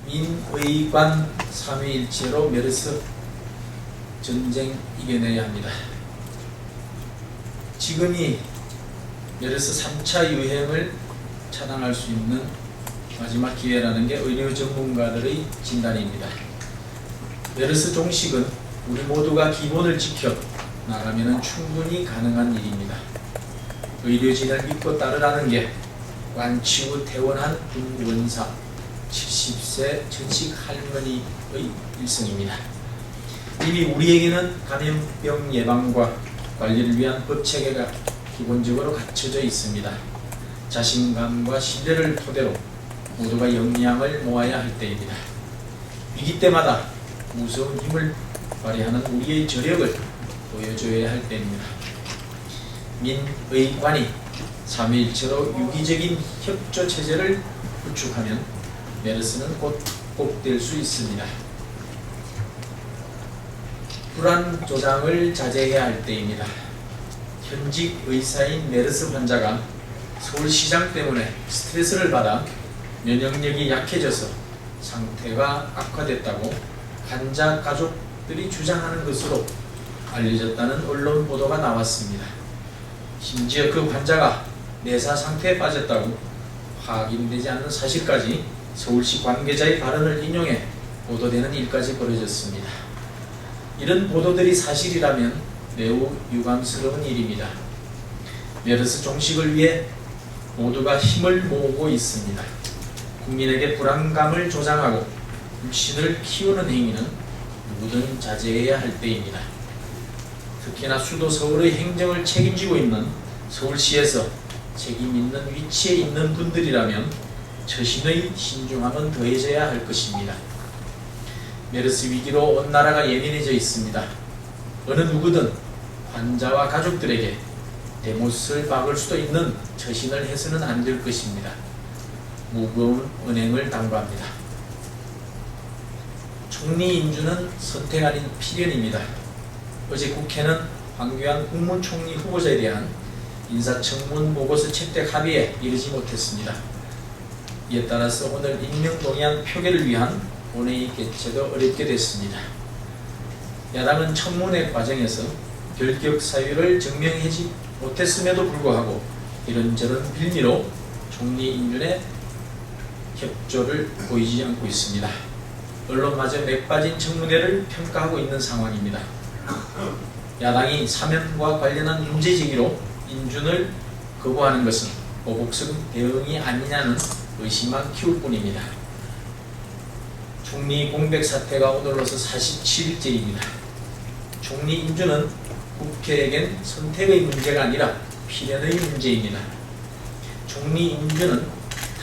민의관 삼위일체로 메르스 전쟁 이겨내야 합니다. 지금이 메르스 3차 유행을 차단할 수 있는 마지막 기회라는 게 의료 전문가들의 진단입니다. 메르스 종식은 우리 모두가 기본을 지켜 나가면 충분히 가능한 일입니다. 의료진을 믿고 따르라는 게 완치 후 퇴원한 군원사 70세 전식 할머니의 일성입니다. 이미 우리에게는 감염병 예방과 관리를 위한 법체계가 기본적으로 갖춰져 있습니다. 자신감과 신뢰를 토대로 모두가 역량을 모아야 할 때입니다. 위기 때마다 무서운 힘을 발휘하는 우리의 저력을 보여줘야 할 때입니다. 민의관이 삼위일체로 유기적인 협조 체제를 구축하면 메르스는 곧 극복될 수 있습니다. 불안 조장을 자제해야 할 때입니다. 현직 의사인 메르스 환자가 서울시장 때문에 스트레스를 받아 면역력이 약해져서 상태가 악화됐다고 환자 가족들이 주장하는 것으로 알려졌다는 언론 보도가 나왔습니다. 심지어 그 환자가 내사 상태에 빠졌다고 확인되지 않는 사실까지 서울시 관계자의 발언을 인용해 보도되는 일까지 벌어졌습니다. 이런 보도들이 사실이라면 매우 유감스러운 일입니다. 메르스 종식을 위해 모두가 힘을 모으고 있습니다. 국민에게 불안감을 조장하고 불신을 키우는 행위는 누구든 자제해야 할 때입니다. 특히나 수도 서울의 행정을 책임지고 있는 서울시에서 책임 있는 위치에 있는 분들이라면 처신의 신중함은 더해져야 할 것입니다. 메르스 위기로 온 나라가 예민해져 있습니다. 어느 누구든 환자와 가족들에게 대못을 박을 수도 있는 처신을 해서는 안 될 것입니다. 무거운 은행을 당부합니다. 총리 인준은 선택 아닌 필연입니다. 어제 국회는 황교안 국무총리 후보자에 대한 인사청문 보고서 채택 합의에 이르지 못했습니다. 이에 따라서 오늘 임명동의안 표결을 위한 본회의 개최도 어렵게 됐습니다. 야당은 청문회 과정에서 결격 사유를 증명하지 못했음에도 불구하고 이런저런 빌미로 총리 인준에 협조를 보이지 않고 있습니다. 언론마저 맥빠진 청문회를 평가하고 있는 상황입니다. 야당이 사면과 관련한 문제제기로 인준을 거부하는 것은 보복성 대응이 아니냐는 의심만 키울 뿐입니다. 총리 공백 사태가 오늘로서 47일째입니다. 총리 인준은 국회에겐 선택의 문제가 아니라 필연의 문제입니다. 총리 인준은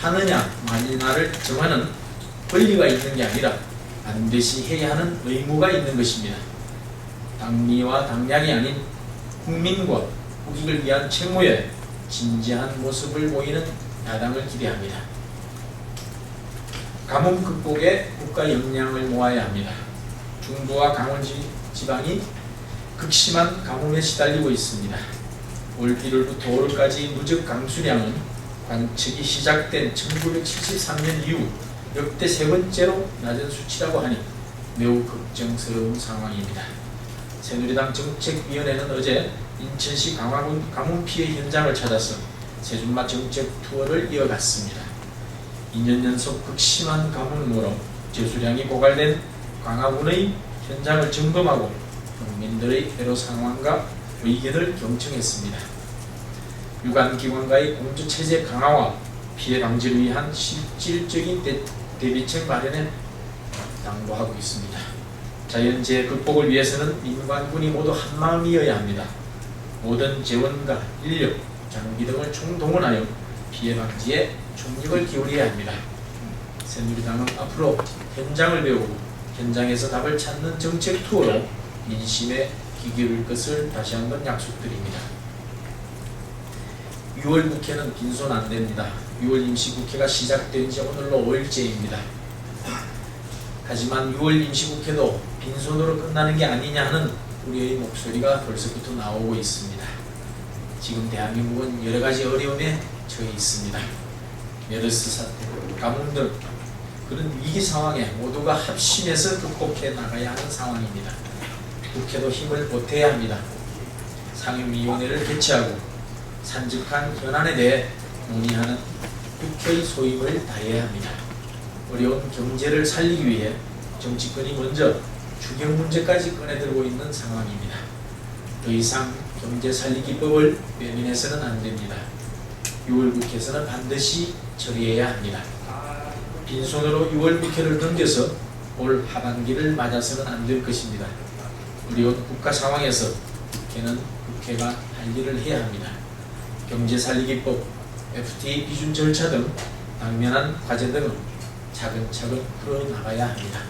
하느냐 마느냐를 정하는 권리가 있는 게 아니라 반드시 해야 하는 의무가 있는 것입니다. 당리와 당량이 아닌 국민과 국익을 위한 책무에 진지한 모습을 보이는 야당을 기대합니다. 가뭄 극복에 국가 역량을 모아야 합니다. 중부와 강원지 지방이 극심한 가뭄에 시달리고 있습니다. 올 1월부터 5월까지 누적 강수량은 관측이 시작된 1973년 이후 역대 세 번째로 낮은 수치라고 하니 매우 걱정스러운 상황입니다. 새누리당 정책위원회는 어제 인천시 강화군 가뭄 피해 현장을 찾아서 세준마 정책 투어를 이어갔습니다. 2년 연속 극심한 가뭄으로 저수량이 고갈된 강화군의 현장을 점검하고 국민들의 애로 상황과 의견을 경청했습니다. 유관기관과의 공조체제 강화와 피해 방지를 위한 실질적인 대비책 마련에 당부하고 있습니다. 자연재해 극복을 위해서는 민관군이 모두 한마음이어야 합니다. 모든 재원과 인력, 장비 등을 총동원하여 피해 방지에 총력을 기울여야 합니다. 새누리당은 앞으로 현장을 배우고 현장에서 답을 찾는 정책 투어로 민심에 귀 기울일 것을 다시 한번 약속드립니다. 6월 국회는 빈손 안 됩니다. 6월 임시국회가 시작된 지 오늘로 5일째입니다. 하지만 6월 임시국회도 빈손으로 끝나는 게 아니냐 하는 우리의 목소리가 벌써부터 나오고 있습니다. 지금 대한민국은 여러 가지 어려움에 처해 있습니다. 메르스 사태, 가뭄 등 그런 위기 상황에 모두가 합심해서 극복해 나가야 하는 상황입니다. 국회도 힘을 보태야 합니다. 상임위원회를 개최하고 산적한 현안에 대해 논의하는 국회의 소임을 다해야 합니다. 어려운 경제를 살리기 위해 정치권이 먼저 추경 문제까지 꺼내들고 있는 상황입니다. 더 이상 경제 살리기법을 외면해서는 안 됩니다. 6월 국회에서는 반드시 처리해야 합니다. 빈손으로 6월 국회를 넘겨서 올 하반기를 맞아서는 안 될 것입니다. 어려운 국가 상황에서 국회가 할 일을 해야 합니다. 경제 살리기법, FTA 비준 절차 등 당면한 과제 등은 차근차근 풀어나가야 합니다.